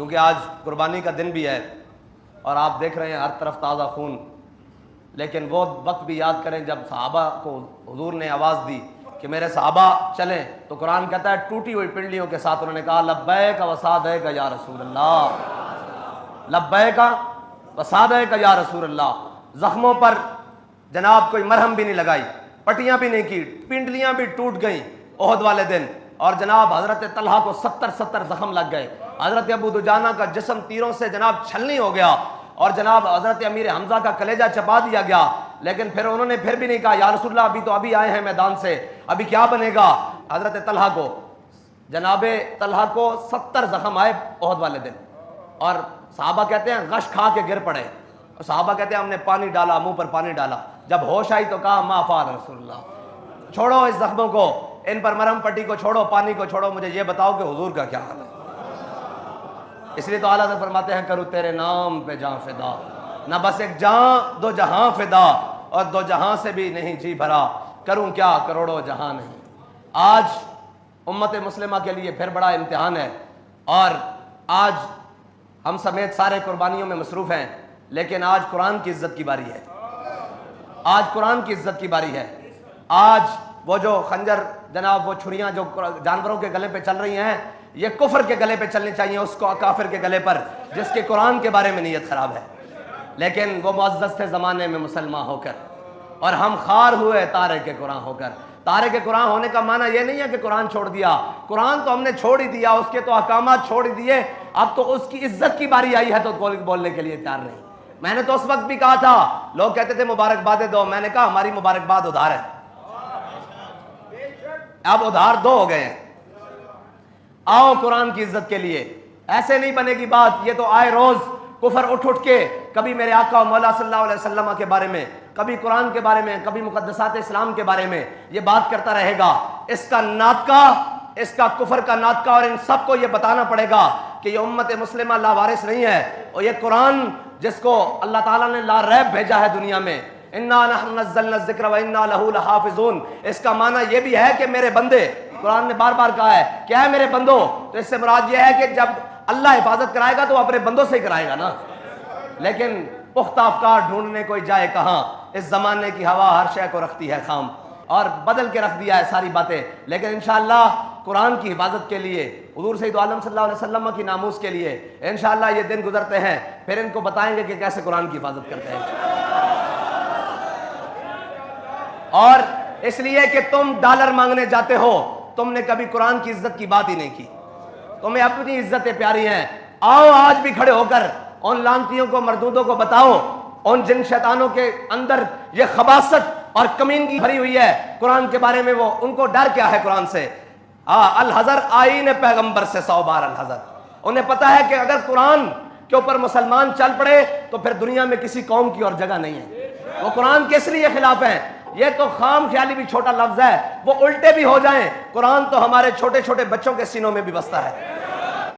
क्योंकि आज कुर्बानी का दिन भी है और आप देख रहे हैं हर तरफ ताज़ा खून। लेकिन वो वक्त भी याद करें जब सहाबा को हुजूर ने आवाज़ दी कि मेरे सहाबा चलें, तो कुरान कहता है टूटी हुई पिंडलियों के साथ उन्होंने कहा लब्बैक व सादैक या रसूल अल्लाह, लब्बैक व सादैक या रसूल अल्लाह। जख्मों पर जनाब कोई मरहम भी नहीं लगाई, पट्टियाँ भी नहीं की, पिंडलियाँ भी टूट गई ओहद वाले दिन। और जनाब हज़रत तलहा को 70 जख्म लग गए। हज़रत अबू दुजाना का जिस्म तीरों से जनाब छलनी हो गया और जनाब हज़रत अमीर हमजा का कलेजा चबा दिया गया। लेकिन फिर उन्होंने फिर भी नहीं कहा या रसूलल्लाह अभी तो अभी आए हैं मैदान से, अभी क्या बनेगा। हज़रत तलहा को जनाबे तलहा को 70 जख्म आए ओहद वाले दिन और सहाबा कहते हैं गश खा के गिर पड़े। और सहाबा कहते हैं हमने पानी डाला, मुंह पर पानी डाला। जब होश आई तो कहा माफ़ा रसूलल्लाह, छोड़ो इस जख्मों को, इन पर मरहम पट्टी को छोड़ो, पानी को छोड़ो, मुझे ये बताओ कि हुजूर का क्या हाल है। इसलिए तो आला हज़रत फरमाते हैं करूँ तेरे नाम पे जान फिदा, ना बस एक जान दो जहां फिदा, और दो जहां से भी नहीं जी भरा, करूँ क्या करोड़ों जहां नहीं। आज उम्मत मुस्लिमा के लिए फिर बड़ा इम्तिहान है और आज हम समेत सारे कुर्बानियों में मसरूफ़ हैं। लेकिन आज कुरान की इज्जत की बारी है, आज कुरान की इज्जत की बारी है। आज वो जो खंजर जनाब, वो छुरियां जो जानवरों के गले पे चल रही हैं, ये कुफर के गले पे चलनी चाहिए, उसको काफिर के गले पर जिसके कुरान के बारे में नीयत खराब है। लेकिन वो मुअज़्ज़ज़ थे ज़माने में मुसलमान होकर और हम खार हुए तारे के कुरान होकर। तारे के कुरान होने का माना ये नहीं है कि कुरान छोड़ दिया, कुरान तो हमने छोड़ ही दिया, उसके तो अहकामात छोड़ ही दिए। अब तो उसकी इज्जत की बारी आई है तो बोलने के लिए तैयार नहीं। मैंने तो उस वक्त भी कहा था, लोग कहते थे मुबारकबादें दो, मैंने कहा हमारी मुबारकबाद उधार है, अब उधार दो हो गए हैं। आओ कुरान की इज्जत के लिए, ऐसे नहीं बनेगी बात। ये तो आए रोज कुफर उठ के कभी मेरे आका मौला सल्लल्लाहु अलैहि वसल्लम के बारे में, कभी कुरान के बारे में, कभी मुकद्दसात इस्लाम के बारे में ये बात करता रहेगा। इसका नातका, इसका कुफर का नातका, और इन सबको ये बताना पड़ेगा कि ये उम्मत मुस्लिमा लावारिस नहीं है। और ये कुरान जिसको अल्लाह ताला ने ला रैब भेजा है दुनिया में, इन्ना नहनु नज़्ज़लना ज़िक्र व इन्ना लहू लहाफ़िज़ून, इसका माना ये भी है कि मेरे बंदे, कुरान ने बार बार कहा है क्या है मेरे बंदो, तो इससे मुराद ये है कि जब अल्लाह हिफाजत कराएगा तो अपने बंदों से ही कराएगा ना। लेकिन पुख्ता अफकार ढूंढने कोई जाए कहाँ, इस जमाने की हवा हर शय को रखती है खाम, और बदल के रख दिया है सारी बातें। लेकिन इंशाअल्लाह कुरान की हिफाजत के लिए, हुजूर सैयद आलम सल्लल्लाहु अलैहि वसल्लम की नामूस के लिए इंशाअल्लाह ये दिन गुजरते हैं, फिर इनको बताएंगे कि कैसे कुरान की हिफाजत करते हैं। और इसलिए कि तुम डॉलर मांगने जाते हो, तुमने कभी कुरान की इज्जत की बात ही नहीं की, तुम्हें अपनी इज्जतें प्यारी हैं। आओ आज भी खड़े होकर उन लानतियों को, मरदूदों को बताओ, उन जिन शैतानों के अंदर ये खबासत और कमीनगी भरी हुई है कुरान के बारे में, वो उनको डर क्या है कुरान से। अल हज़र आईन पैगंबर से 100 बार अल हज़र। उन्हें पता है कि अगर कुरान के ऊपर मुसलमान चल पड़े तो फिर दुनिया में किसी कौम की और जगह नहीं है। वो कुरान किस लिए खिलाफ है? ये तो खाम ख्याली भी छोटा लफ्ज है, वो उल्टे भी हो जाएं, कुरान तो हमारे छोटे छोटे बच्चों के सीनों में भी बसता है।